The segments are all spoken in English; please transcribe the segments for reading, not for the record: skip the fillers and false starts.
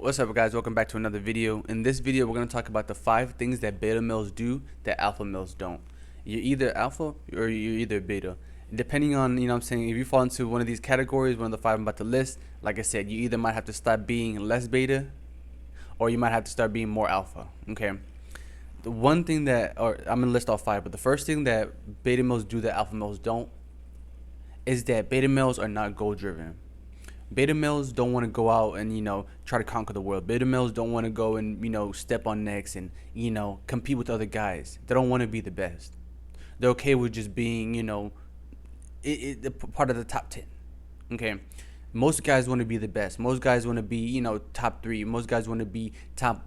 What's up, guys? Welcome back to another video. In this video, we're going to talk about the 5 things that beta males do that alpha males don't. You're either alpha or you're either beta. Depending on, what I'm saying, if you fall into one of these categories, one of the 5 I'm about to list, like I said, you either might have to start being less beta or you might have to start being more alpha, okay? The one thing that, or I'm going to list all 5, but the first thing that beta males do that alpha males don't is that beta males are not goal driven. Beta males don't want to go out and, try to conquer the world. Beta males don't want to go and, step on necks and, compete with other guys. They don't want to be the best. They're okay with just being, part of the top 10. Okay. Most guys want to be the best. Most guys want to be, top 3. Most guys want to be top.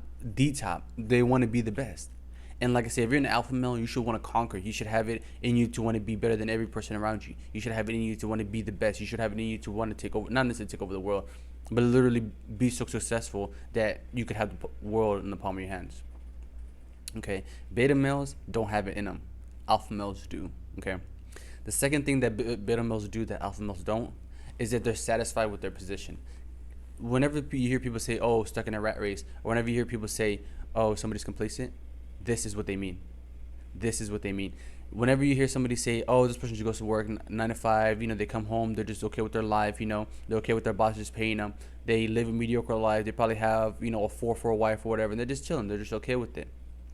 They want to be the best. And like I said, if you're an alpha male, you should want to conquer. You should have it in you to want to be better than every person around you. You should have it in you to want to be the best. You should have it in you to want to take over, not necessarily take over the world, but literally be so successful that you could have the world in the palm of your hands. Okay, beta males don't have it in them. Alpha males do. Okay, the second thing that beta males do that alpha males don't is that they're satisfied with their position. Whenever you hear people say, "Oh, stuck in a rat race," or whenever you hear people say, "Oh, somebody's complacent," this is what they mean. This is what they mean. Whenever you hear somebody say, "Oh, this person just goes to work 9 to 5," they come home, they're just okay with their life, they're okay with their boss just paying them. They live a mediocre life. They probably have, a 4 wife or whatever, and they're just chilling. They're just okay with it.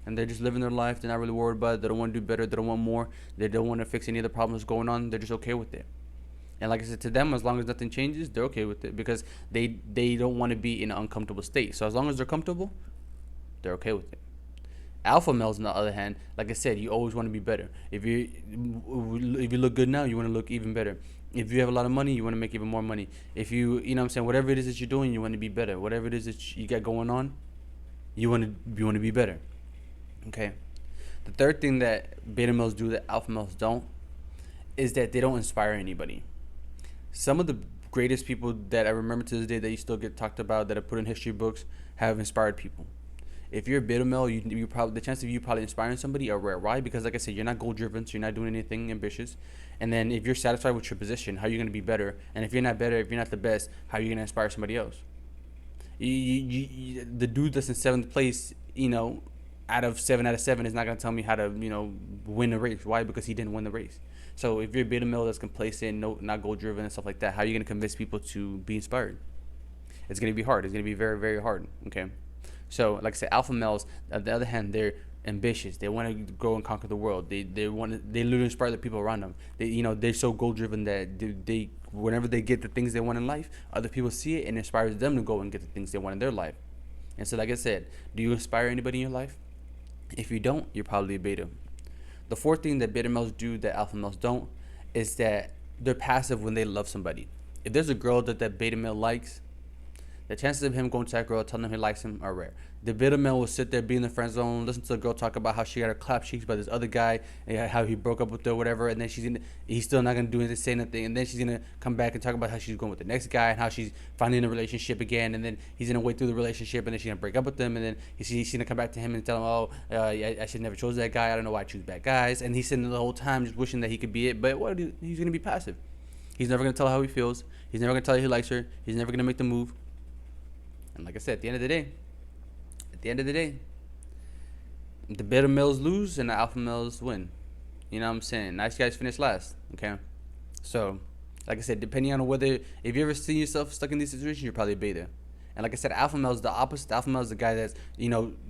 And they're just living their life. They're not really worried about it. They don't want to do better. They don't want more. They don't want to fix any of the problems going on. They're just okay with it. And like I said, to them, as long as nothing changes, they're okay with it because they don't want to be in an uncomfortable state. So as long as they're comfortable, they're okay with it. Alpha males, on the other hand, like I said, you always want to be better. If you look good now, you want to look even better. If you have a lot of money, you want to make even more money. If you whatever it is that you're doing, you want to be better. Whatever it is that you got going on, you want to be better. Okay. The third thing that beta males do that alpha males don't is that they don't inspire anybody. Some of the greatest people that I remember to this day that you still get talked about that are put in history books have inspired people. If you're a beta male, you probably, the chance of you probably inspiring somebody are rare. Why? Because like I said, you're not goal driven, so you're not doing anything ambitious. And then if you're satisfied with your position, how are you going to be better? And if you're not better, if you're not the best, how are you going to inspire somebody else? The dude that's in 7th place, out of 7 out of 7 is not going to tell me how to, win a race. Why? Because he didn't win the race. So if you're a beta male that's complacent, not goal driven and stuff like that, how are you going to convince people to be inspired? It's going to be hard. It's going to be very, very hard. Okay. So, like I said, alpha males, on the other hand, they're ambitious. They want to go and conquer the world. They literally inspire the people around them. They're so goal driven that they whenever they get the things they want in life, other people see it and it inspires them to go and get the things they want in their life. And so, like I said, do you inspire anybody in your life? If you don't, you're probably a beta. The fourth thing that beta males do that alpha males don't is that they're passive when they love somebody. If there's a girl that beta male likes, the chances of him going to that girl, telling him he likes him, are rare. The beta male will sit there, be in the friend zone, listen to the girl talk about how she got her clap cheeks by this other guy, and how he broke up with her, whatever, and then he's still not gonna do anything, say nothing, and then she's gonna come back and talk about how she's going with the next guy and how she's finally in a relationship again, and then he's gonna wait through the relationship, and then she's gonna break up with him, and then she's gonna come back to him and tell him, I should never chose that guy. I don't know why I choose bad guys, and he's sitting there the whole time just wishing that he could be it. But he's gonna be passive. He's never gonna tell her how he feels. He's never gonna tell her he likes her. He's never gonna make the move. And like I said, at the end of the day, the beta males lose and the alpha males win. You know what I'm saying? Nice guys finish last. Okay? So, like I said, depending on if you ever see yourself stuck in these situations, you're probably a beta. And like I said, alpha male is the opposite. Alpha male is the guy that's,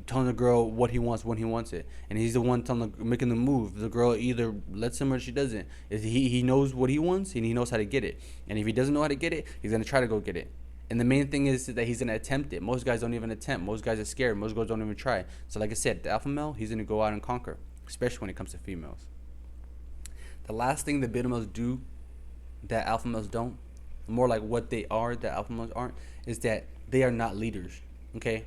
telling the girl what he wants when he wants it. And he's the one making the move. The girl either lets him or she doesn't. He knows what he wants and he knows how to get it. And if he doesn't know how to get it, he's going to try to go get it. And the main thing is that he's going to attempt it. Most guys don't even attempt. Most guys are scared. Most girls don't even try. So like I said, the alpha male, he's going to go out and conquer, especially when it comes to females. The last thing that beta males do that alpha males don't, more like what they are that alpha males aren't, is that they are not leaders. Okay?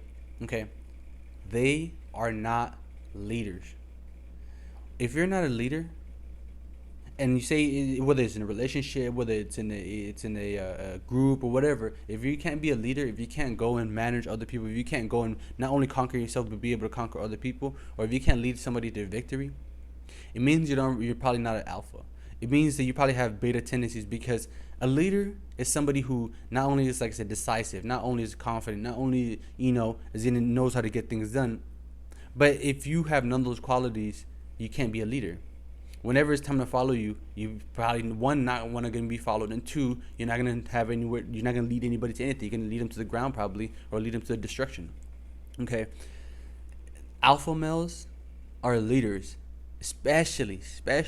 They are not leaders. If you're not a leader, and you say whether it's in a relationship, whether it's in a group or whatever, if you can't be a leader, if you can't go and manage other people, if you can't go and not only conquer yourself but be able to conquer other people, or if you can't lead somebody to victory, it means you're probably not an alpha. It means that you probably have beta tendencies because A leader is somebody who not only is, like I said, decisive, not only is confident, not only, knows how to get things done, but if you have none of those qualities, you can't be a leader. Whenever it's time to follow you, you probably, one, not want to be followed, and two, you're not gonna have anywhere. You're not gonna lead anybody to anything. You're gonna lead them to the ground probably, or lead them to destruction. Okay. Alpha males are leaders, especially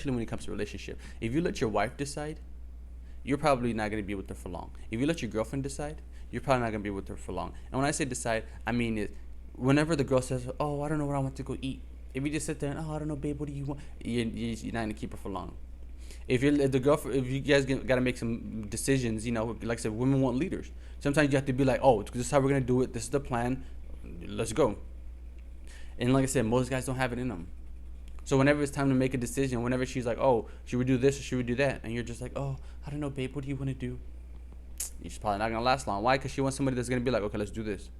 when it comes to relationship. If you let your wife decide, you're probably not gonna be with her for long. If you let your girlfriend decide, you're probably not gonna be with her for long. And when I say decide, I mean is whenever the girl says, "Oh, I don't know what I want to go eat," if you just sit there and, "Oh, I don't know, babe, what do you want?" You're not gonna keep her for long. If you guys gotta make some decisions, like I said, women want leaders. Sometimes you have to be like, "Oh, this is how we're gonna do it. This is the plan. Let's go." And like I said, most guys don't have it in them. So whenever it's time to make a decision, whenever she's like, "Oh, should we do this or should we do that?" and you're just like, "Oh, I don't know, babe, what do you want to do?" She's probably not gonna last long. Why? Because she wants somebody that's gonna be like, "Okay, let's do this."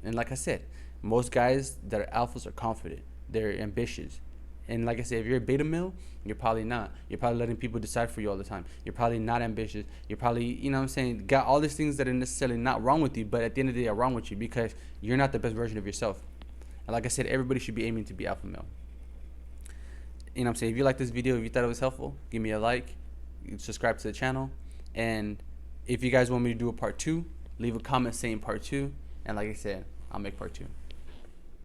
And like I said, most guys that are alphas are confident. They're ambitious. And like I said, if you're a beta male, you're probably not. You're probably letting people decide for you all the time. You're probably not ambitious. You're probably, got all these things that are necessarily not wrong with you, but at the end of the day are wrong with you because you're not the best version of yourself. And like I said, everybody should be aiming to be alpha male. If you like this video, if you thought it was helpful, give me a like, subscribe to the channel. And if you guys want me to do a part 2, leave a comment saying part 2. And like I said, I'll make part 2.